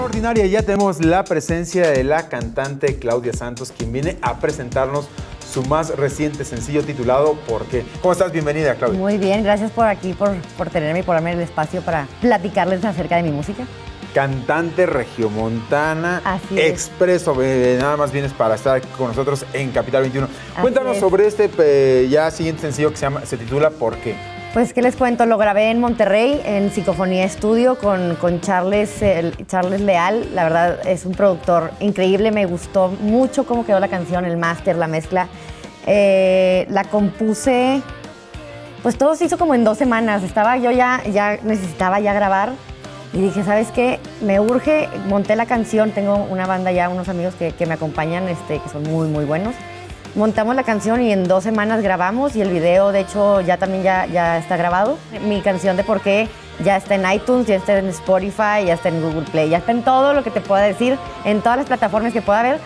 extraordinaria. Ya tenemos la presencia de la cantante Claudia Santos, quien viene a presentarnos su más reciente sencillo titulado ¿Por qué? ¿Cómo estás? Bienvenida, Claudia. Muy bien, gracias por aquí, por tenerme y por darme el espacio para platicarles acerca de mi música. Cantante regiomontana, Así es. expreso, nada más vienes para estar aquí con nosotros en Capital 21. Cuéntanos es. sobre este ya siguiente sencillo que se titula ¿Por qué? Pues, ¿qué les cuento? Lo grabé en Monterrey, en Psicofonía Studio, con Charles Leal. La verdad, es un productor increíble. Me gustó mucho cómo quedó la canción, el máster, la mezcla. La compuse, pues todo se hizo como en 2 semanas. Yo ya necesitaba ya grabar. Y dije, ¿sabes qué? Me urge, monté la canción, tengo una banda ya, unos amigos que me acompañan, que son muy, muy buenos. Montamos la canción y en 2 semanas grabamos y el video, de hecho, ya está grabado. Mi canción de Por qué ya está en iTunes, ya está en Spotify, ya está en Google Play, ya está en todo lo que te pueda decir, en todas las plataformas que pueda haber.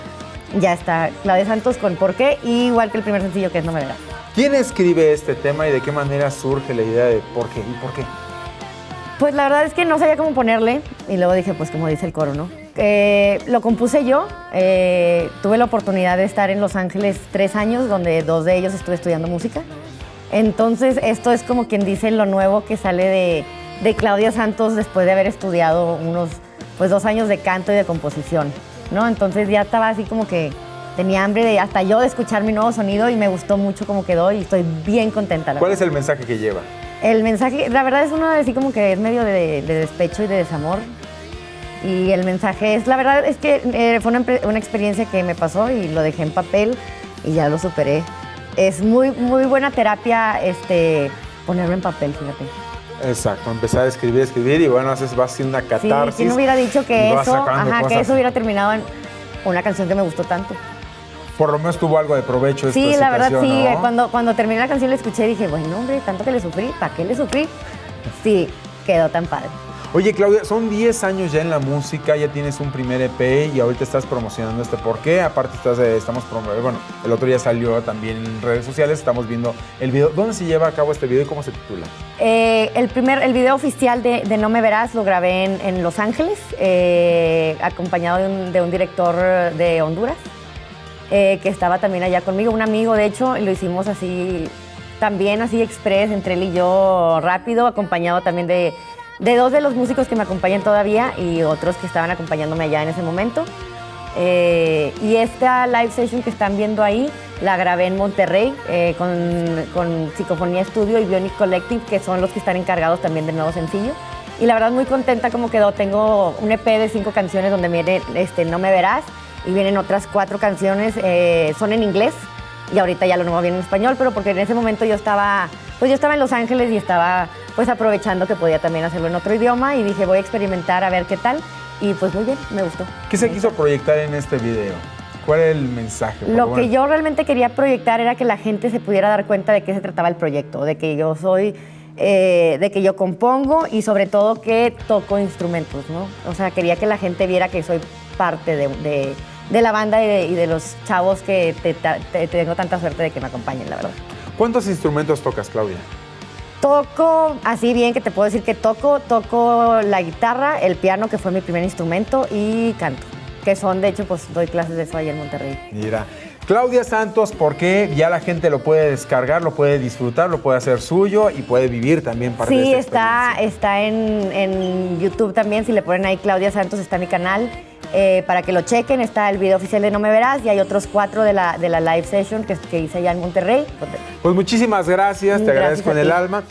Ya está Claudia Santos con Por qué, igual que el primer sencillo que es No me verás. ¿Quién escribe este tema y de qué manera surge la idea de por qué y por qué? Pues la verdad es que no sabía cómo ponerle y luego dije, pues como dice el coro, ¿no? Lo compuse yo, tuve la oportunidad de estar en Los Ángeles 3 años, donde 2 de ellos estuve estudiando música. Entonces esto es como quien dice lo nuevo que sale de Claudia Santos después de haber estudiado unos 2 años de canto y de composición, ¿no? Entonces ya estaba así como que tenía hambre hasta yo de escuchar mi nuevo sonido y me gustó mucho cómo quedó y estoy bien contenta. ¿Cuál es el mensaje que lleva? El mensaje, la verdad es uno así como que es medio de despecho y de desamor. Y el mensaje es, la verdad es que fue una experiencia que me pasó y lo dejé en papel y ya lo superé. Es muy, muy buena terapia ponerlo en papel, fíjate. Exacto, empezar a escribir y bueno, va a ser una catarsis. Sí, ¿quién hubiera dicho que eso hubiera terminado en una canción que me gustó tanto? Por lo menos tuvo algo de provecho esta Sí, la verdad situación, sí. ¿no? Cuando terminé la canción la escuché y dije, bueno, hombre, tanto que le sufrí, ¿para qué le sufrí? Sí, quedó tan padre. Oye, Claudia, son 10 años ya en la música, ya tienes un primer EP y ahorita estás promocionando ¿Por qué? Aparte estamos promoviendo, bueno, el otro día salió también en redes sociales, estamos viendo el video. ¿Dónde se lleva a cabo este video y cómo se titula? El video oficial de No me verás lo grabé en Los Ángeles, acompañado de un director de Honduras. Que estaba también allá conmigo, un amigo de hecho, y lo hicimos así, también así express, entre él y yo, rápido, acompañado también de 2 de los músicos que me acompañan todavía y otros que estaban acompañándome allá en ese momento. Y esta live session que están viendo ahí, la grabé en Monterrey con Psicofonía Studio y Bionic Collective, que son los que están encargados también del nuevo sencillo. Y la verdad muy contenta como quedó, tengo un EP de 5 canciones donde viene No me verás, y vienen otras 4 canciones, son en inglés, y ahorita ya lo nuevo viene en español, pero porque en ese momento yo estaba en Los Ángeles y estaba pues aprovechando que podía también hacerlo en otro idioma, y dije voy a experimentar a ver qué tal, y pues muy bien, me gustó. ¿Qué se quiso proyectar en este video? ¿Cuál es el mensaje? Lo que yo realmente quería proyectar era que la gente se pudiera dar cuenta de qué se trataba el proyecto, de que yo soy... de que yo compongo y sobre todo que toco instrumentos, ¿no? O sea, quería que la gente viera que soy parte de la banda y de los chavos que tengo tanta suerte de que me acompañen, la verdad. ¿Cuántos instrumentos tocas, Claudia? Toco, así bien que te puedo decir que toco la guitarra, el piano, que fue mi primer instrumento, y canto, que son, de hecho, pues doy clases de eso allá en Monterrey. Mira, Claudia Santos, ¿por qué? Ya la gente lo puede descargar, lo puede disfrutar, lo puede hacer suyo y puede vivir también parte de esta experiencia. Sí, está en YouTube también, si le ponen ahí Claudia Santos está mi canal. Para que lo chequen, está el video oficial de No me verás y hay otros 4 de la live session que hice allá en Monterrey. Pues muchísimas gracias, te agradezco en el alma.